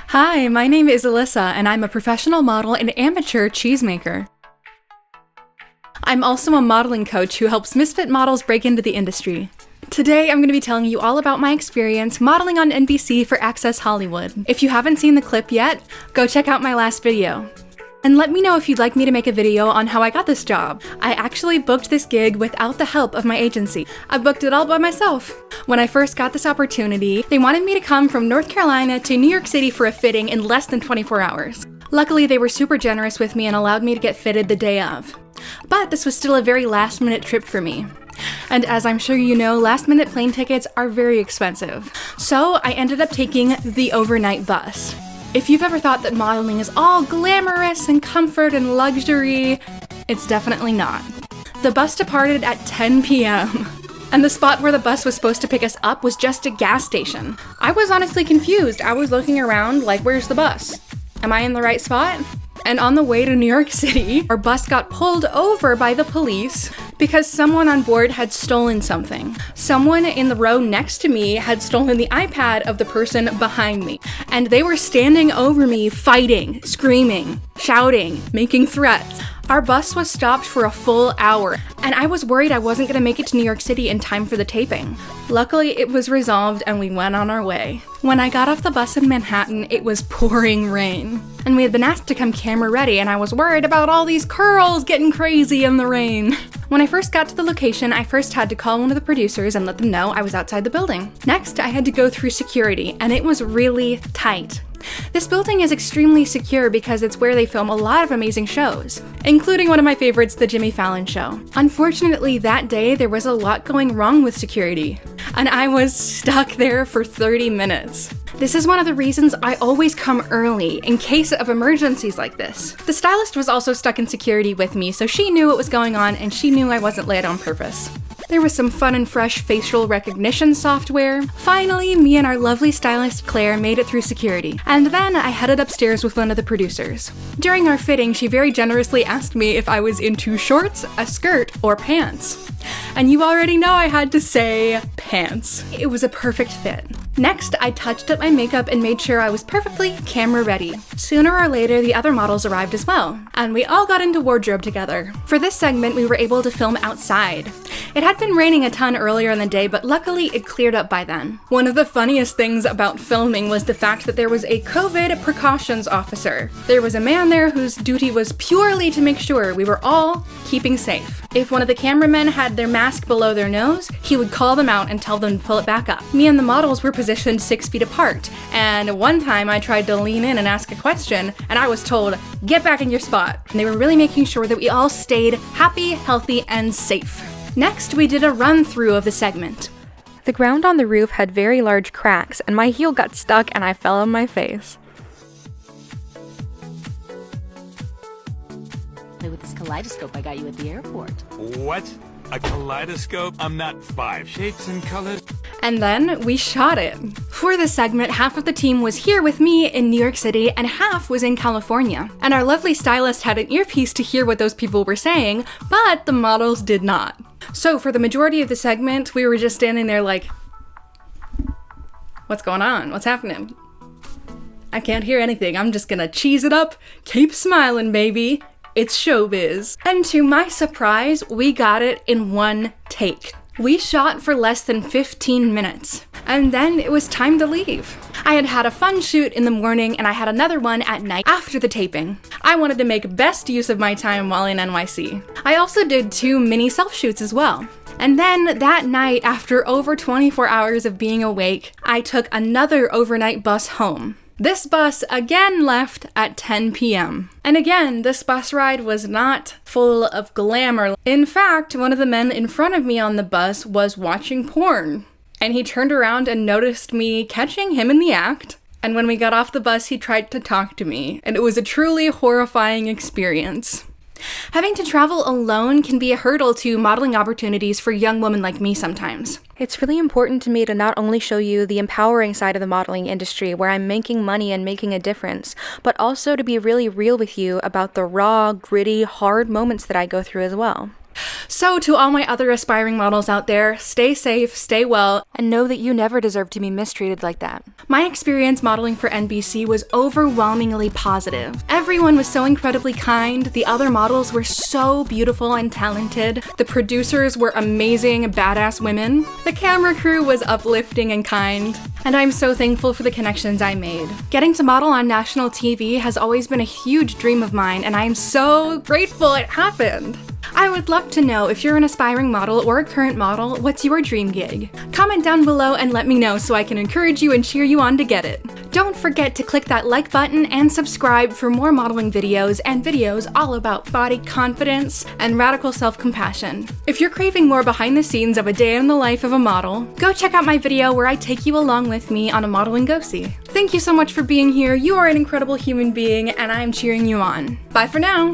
Hi, my name is Alyssa, and I'm a professional model and amateur cheesemaker. I'm also a modeling coach who helps misfit models break into the industry. Today, I'm going to be telling you all about my experience modeling on NBC for Access Hollywood. If you haven't seen the clip yet, go check out my last video. And let me know if you'd like me to make a video on how I got this job. I actually booked this gig without the help of my agency. I booked it all by myself. When I first got this opportunity, they wanted me to come from North Carolina to New York City for a fitting in less than 24 hours. Luckily, they were super generous with me and allowed me to get fitted the day of. But this was still a very last-minute trip for me. And as I'm sure you know, last-minute plane tickets are very expensive. So I ended up taking the overnight bus. If you've ever thought that modeling is all glamorous and comfort and luxury, it's definitely not. The bus departed at 10 p.m. and the spot where the bus was supposed to pick us up was just a gas station. I was honestly confused. I was looking around like, where's the bus? Am I in the right spot? And on the way to New York City, our bus got pulled over by the police because someone on board had stolen something. Someone in the row next to me had stolen the iPad of the person behind me. And they were standing over me, fighting, screaming, shouting, making threats. Our bus was stopped for a full hour, and I was worried I wasn't gonna make it to New York City in time for the taping. Luckily, it was resolved and we went on our way. When I got off the bus in Manhattan, it was pouring rain. And we had been asked to come camera ready, and I was worried about all these curls getting crazy in the rain. When I first got to the location, I first had to call one of the producers and let them know I was outside the building. Next, I had to go through security, and it was really tight. This building is extremely secure because it's where they film a lot of amazing shows, including one of my favorites, The Jimmy Fallon Show. Unfortunately, that day there was a lot going wrong with security, and I was stuck there for 30 minutes. This is one of the reasons I always come early in case of emergencies like this. The stylist was also stuck in security with me, so she knew what was going on and she knew I wasn't late on purpose. There was some fun and fresh facial recognition software. Finally, me and our lovely stylist Claire made it through security, and then I headed upstairs with one of the producers. During our fitting, she very generously asked me if I was into shorts, a skirt, or pants. And you already know I had to say pants. It was a perfect fit. Next, I touched up my makeup and made sure I was perfectly camera ready. Sooner or later, the other models arrived as well, and we all got into wardrobe together. For this segment, we were able to film outside. It had been raining a ton earlier in the day, but luckily it cleared up by then. One of the funniest things about filming was the fact that there was a COVID precautions officer. There was a man there whose duty was purely to make sure we were all keeping safe. If one of the cameramen had their mask below their nose, he would call them out and tell them to pull it back up. Me and the models were positioned 6 feet apart, and one time I tried to lean in and ask a question, and I was told, "Get back in your spot." And they were really making sure that we all stayed happy, healthy, and safe. Next, we did a run-through of the segment. The ground on the roof had very large cracks, and my heel got stuck and I fell on my face. Play with this kaleidoscope I got you at the airport. What? A kaleidoscope? I'm not 5 shapes and colors. And then we shot it. For this segment, half of the team was here with me in New York City and half was in California. And our lovely stylist had an earpiece to hear what those people were saying, but the models did not. So for the majority of the segment, we were just standing there like, what's going on? What's happening? I can't hear anything. I'm just gonna cheese it up, keep smiling, baby. It's showbiz. And to my surprise, we got it in one take. We shot for less than 15 minutes, and then it was time to leave. I had had a fun shoot in the morning, and I had another one at night after the taping. I wanted to make best use of my time while in NYC. I also did 2 mini self-shoots as well. And then that night, after over 24 hours of being awake, I took another overnight bus home. This bus again left at 10 p.m. And again, this bus ride was not full of glamour. In fact, one of the men in front of me on the bus was watching porn. And he turned around and noticed me catching him in the act. And when we got off the bus, he tried to talk to me. And it was a truly horrifying experience. Having to travel alone can be a hurdle to modeling opportunities for young women like me sometimes. It's really important to me to not only show you the empowering side of the modeling industry where I'm making money and making a difference, but also to be really real with you about the raw, gritty, hard moments that I go through as well. So to all my other aspiring models out there, stay safe, stay well, and know that you never deserve to be mistreated like that. My experience modeling for NBC was overwhelmingly positive. Everyone was so incredibly kind, the other models were so beautiful and talented, the producers were amazing, badass women, the camera crew was uplifting and kind, and I'm so thankful for the connections I made. Getting to model on national TV has always been a huge dream of mine, and I'm so grateful it happened. I would love to know if you're an aspiring model or a current model, what's your dream gig? Comment down below and let me know so I can encourage you and cheer you on to get it. Don't forget to click that like button and subscribe for more modeling videos and videos all about body confidence and radical self-compassion. If you're craving more behind the scenes of a day in the life of a model, go check out my video where I take you along with me on a modeling go-see. Thank you so much for being here. You are an incredible human being and I'm cheering you on. Bye for now!